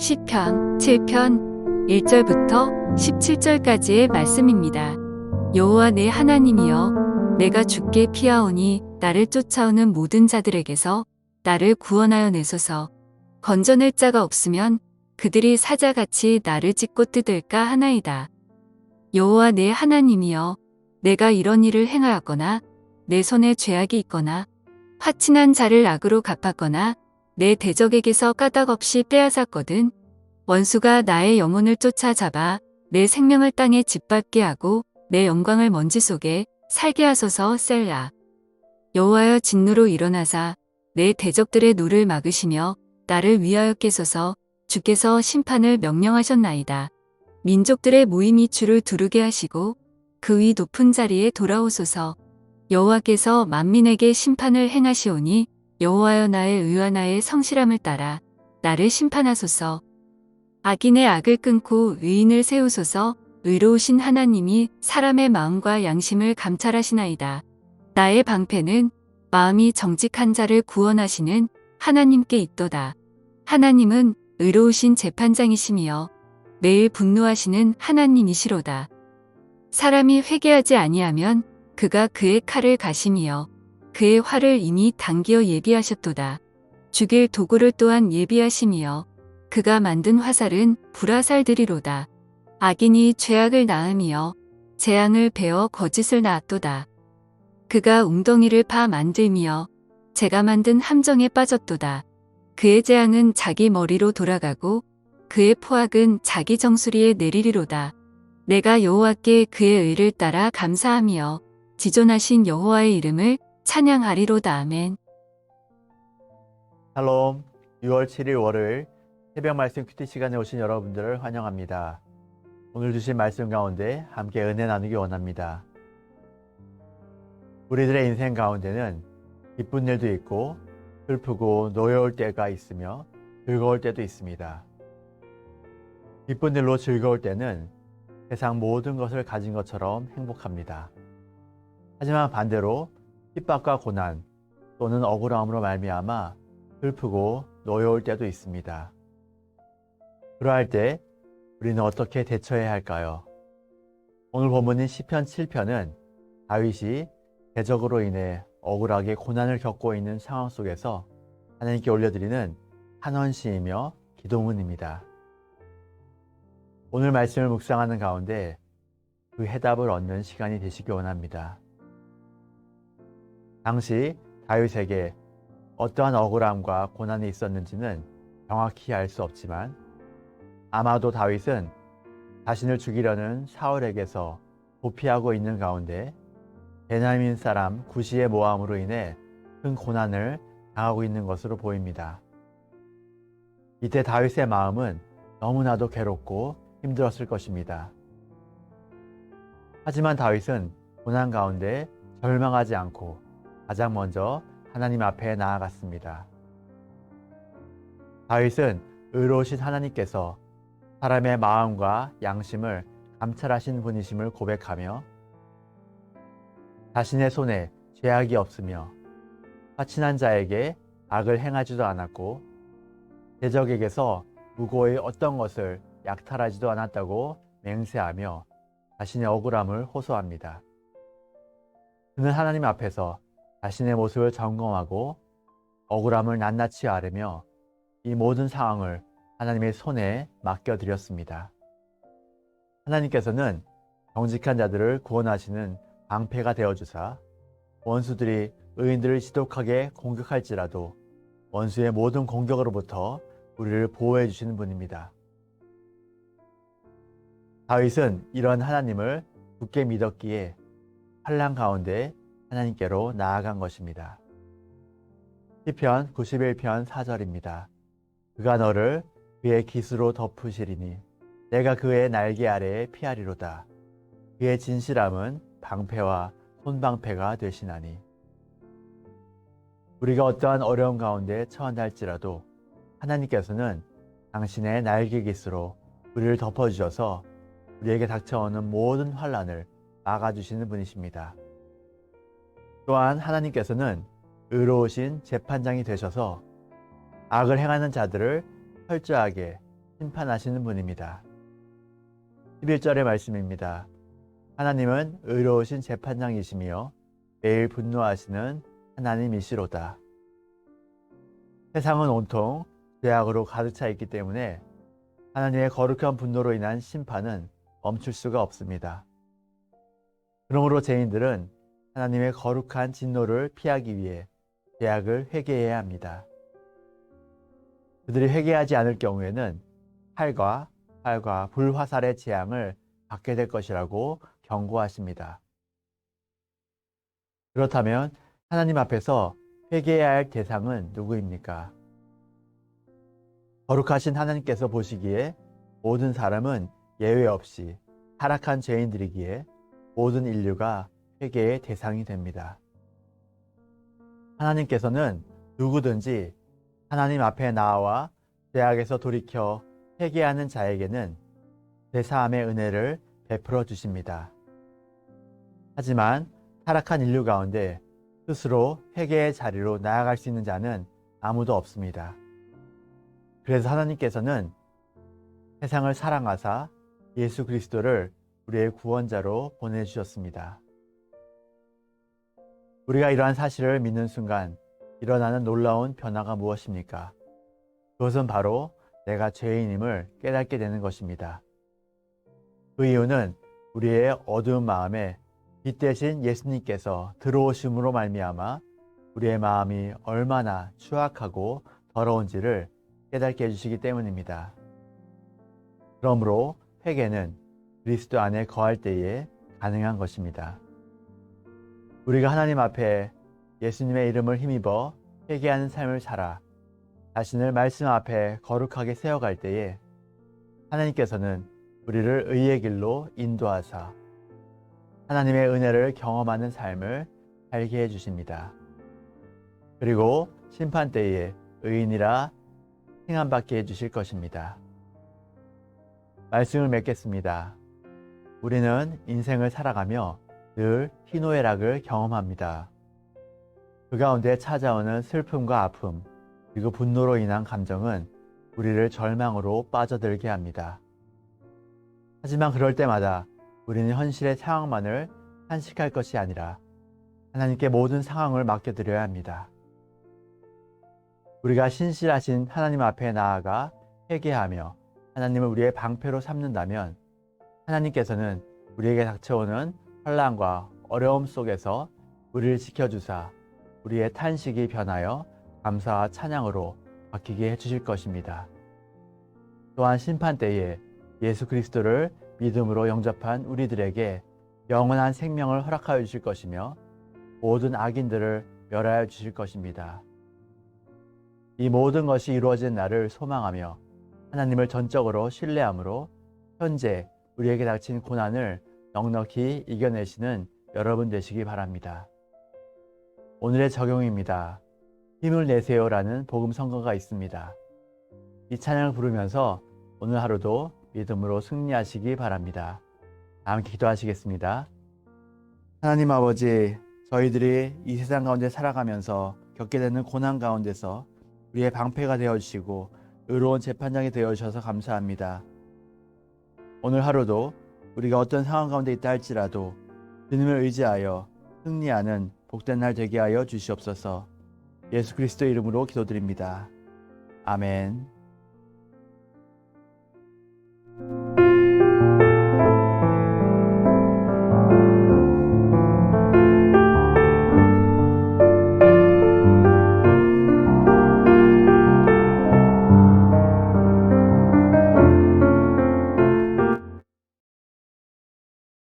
시편 7편 1절부터 17절까지의 말씀입니다. 여호와 내 하나님이여, 내가 주께 피하오니 나를 쫓아오는 모든 자들에게서 나를 구원하여 내소서. 건져낼 자가 없으면 그들이 사자같이 나를 찢고 뜯을까 하나이다. 여호와 내 하나님이여, 내가 이런 일을 행하였거나 내 손에 죄악이 있거나 화친한 자를 악으로 갚았거나 내 대적에게서 까닭없이 빼앗았거든 원수가 나의 영혼을 쫓아잡아 내 생명을 땅에 짓밟게 하고 내 영광을 먼지 속에 살게 하소서. 셀라. 여호와여, 진노로 일어나사 내 대적들의 노를 막으시며 나를 위하여 깨소서. 주께서 심판을 명령하셨나이다. 민족들의 모임이 주를 두르게 하시고 그 위 높은 자리에 돌아오소서. 여호와께서 만민에게 심판을 행하시오니 여호와여, 나의 의와 나의 성실함을 따라 나를 심판하소서. 악인의 악을 끊고 의인을 세우소서. 의로우신 하나님이 사람의 마음과 양심을 감찰하시나이다. 나의 방패는 마음이 정직한 자를 구원하시는 하나님께 있도다. 하나님은 의로우신 재판장이시며 매일 분노하시는 하나님이시로다. 사람이 회개하지 아니하면 그가 그의 칼을 가심이여 그의 활을 이미 당기어 예비하셨도다. 죽일 도구를 또한 예비하심이여 그가 만든 화살은 불화살들이로다. 악인이 죄악을 낳음이여 재앙을 베어 거짓을 낳았도다. 그가 웅덩이를 파 만들미여 재가 만든 함정에 빠졌도다. 그의 재앙은 자기 머리로 돌아가고 그의 포악은 자기 정수리에 내리리로다. 내가 여호와께 그의 의를 따라 감사하며 지존하신 여호와의 이름을 찬양하리로다. 아멘. 샬롬. 6월 7일 월요일 새벽 말씀 큐티 시간에 오신 여러분들을 환영합니다. 오늘 주신 말씀 가운데 함께 은혜 나누기 원합니다. 우리들의 인생 가운데는 기쁜 일도 있고 슬프고 노여울 때가 있으며 즐거울 때도 있습니다. 기쁜 일로 즐거울 때는 세상 모든 것을 가진 것처럼 행복합니다. 하지만 반대로 핍박과 고난 또는 억울함으로 말미암아 슬프고 노여울 때도 있습니다. 그러할 때 우리는 어떻게 대처해야 할까요? 오늘 본문인 시편 7편은 다윗이 대적으로 인해 억울하게 고난을 겪고 있는 상황 속에서 하나님께 올려드리는 한원시이며 기도문입니다. 오늘 말씀을 묵상하는 가운데 그 해답을 얻는 시간이 되시기 원합니다. 당시 다윗에게 어떠한 억울함과 고난이 있었는지는 정확히 알 수 없지만 아마도 다윗은 자신을 죽이려는 사울에게서 도피하고 있는 가운데 베냐민 사람 구시의 모함으로 인해 큰 고난을 당하고 있는 것으로 보입니다. 이때 다윗의 마음은 너무나도 괴롭고 힘들었을 것입니다. 하지만 다윗은 고난 가운데 절망하지 않고 가장 먼저 하나님 앞에 나아갔습니다. 다윗은 의로우신 하나님께서 사람의 마음과 양심을 감찰하신 분이심을 고백하며 자신의 손에 죄악이 없으며 화친한 자에게 악을 행하지도 않았고 대적에게서 무고의 어떤 것을 약탈하지도 않았다고 맹세하며 자신의 억울함을 호소합니다. 그는 하나님 앞에서 자신의 모습을 점검하고 억울함을 낱낱이 아뢰며 이 모든 상황을 하나님의 손에 맡겨드렸습니다. 하나님께서는 정직한 자들을 구원하시는 방패가 되어주사 원수들이 의인들을 지독하게 공격할지라도 원수의 모든 공격으로부터 우리를 보호해 주시는 분입니다. 다윗은 이런 하나님을 굳게 믿었기에 환난 가운데 하나님께로 나아간 것입니다. 시편 91편 4절입니다. 그가 너를 그의 깃으로 덮으시리니 내가 그의 날개 아래에 피하리로다. 그의 진실함은 방패와 손방패가 되시나니. 우리가 어떠한 어려움 가운데 처한다 할지라도 하나님께서는 당신의 날개 깃으로 우리를 덮어주셔서 우리에게 닥쳐오는 모든 환난을 막아주시는 분이십니다. 또한 하나님께서는 의로우신 재판장이 되셔서 악을 행하는 자들을 철저하게 심판하시는 분입니다. 11절의 말씀입니다. 하나님은 의로우신 재판장이시며 매일 분노하시는 하나님이시로다. 세상은 온통 죄악으로 가득 차 있기 때문에 하나님의 거룩한 분노로 인한 심판은 멈출 수가 없습니다. 그러므로 죄인들은 하나님의 거룩한 진노를 피하기 위해 죄악을 회개해야 합니다. 그들이 회개하지 않을 경우에는 칼과 불화살의 재앙을 받게 될 것이라고 경고하십니다. 그렇다면 하나님 앞에서 회개해야 할 대상은 누구입니까? 거룩하신 하나님께서 보시기에 모든 사람은 예외 없이 타락한 죄인들이기에 모든 인류가 회개의 대상이 됩니다. 하나님께서는 누구든지 하나님 앞에 나와 죄악에서 돌이켜 회개하는 자에게는 죄사함의 은혜를 베풀어 주십니다. 하지만 타락한 인류 가운데 스스로 회개의 자리로 나아갈 수 있는 자는 아무도 없습니다. 그래서 하나님께서는 세상을 사랑하사 예수 그리스도를 우리의 구원자로 보내주셨습니다. 우리가 이러한 사실을 믿는 순간 일어나는 놀라운 변화가 무엇입니까? 그것은 바로 내가 죄인임을 깨닫게 되는 것입니다. 그 이유는 우리의 어두운 마음에 빛 대신 예수님께서 들어오심으로 말미암아 우리의 마음이 얼마나 추악하고 더러운지를 깨닫게 해주시기 때문입니다. 그러므로 회개는 그리스도 안에 거할 때에 가능한 것입니다. 우리가 하나님 앞에 예수님의 이름을 힘입어 회개하는 삶을 살아 자신을 말씀 앞에 거룩하게 세워갈 때에 하나님께서는 우리를 의의 길로 인도하사 하나님의 은혜를 경험하는 삶을 살게 해주십니다. 그리고 심판 때에 의인이라 칭함받게 해주실 것입니다. 말씀을 맺겠습니다. 우리는 인생을 살아가며 늘 희노애락을 경험합니다. 그 가운데 찾아오는 슬픔과 아픔, 그리고 분노로 인한 감정은 우리를 절망으로 빠져들게 합니다. 하지만 그럴 때마다 우리는 현실의 상황만을 탄식할 것이 아니라 하나님께 모든 상황을 맡겨드려야 합니다. 우리가 신실하신 하나님 앞에 나아가 회개하며 하나님을 우리의 방패로 삼는다면 하나님께서는 우리에게 닥쳐오는 환난과 어려움 속에서 우리를 지켜주사 우리의 탄식이 변하여 감사와 찬양으로 바뀌게 해주실 것입니다. 또한 심판 때에 예수 그리스도를 믿음으로 영접한 우리들에게 영원한 생명을 허락하여 주실 것이며 모든 악인들을 멸하여 주실 것입니다. 이 모든 것이 이루어진 날을 소망하며 하나님을 전적으로 신뢰함으로 현재 우리에게 닥친 고난을 넉넉히 이겨내시는 여러분 되시기 바랍니다. 오늘의 적용입니다. 힘을 내세요라는 복음 성가가 있습니다. 이 찬양을 부르면서 오늘 하루도 믿음으로 승리하시기 바랍니다. 함께 기도하시겠습니다. 하나님 아버지, 저희들이 이 세상 가운데 살아가면서 겪게 되는 고난 가운데서 우리의 방패가 되어주시고 의로운 재판장이 되어주셔서 감사합니다. 오늘 하루도 우리가 어떤 상황 가운데 있다 할지라도 주님을 의지하여 승리하는 복된 날 되게 하여 주시옵소서. 예수 그리스도 이름으로 기도드립니다. 아멘.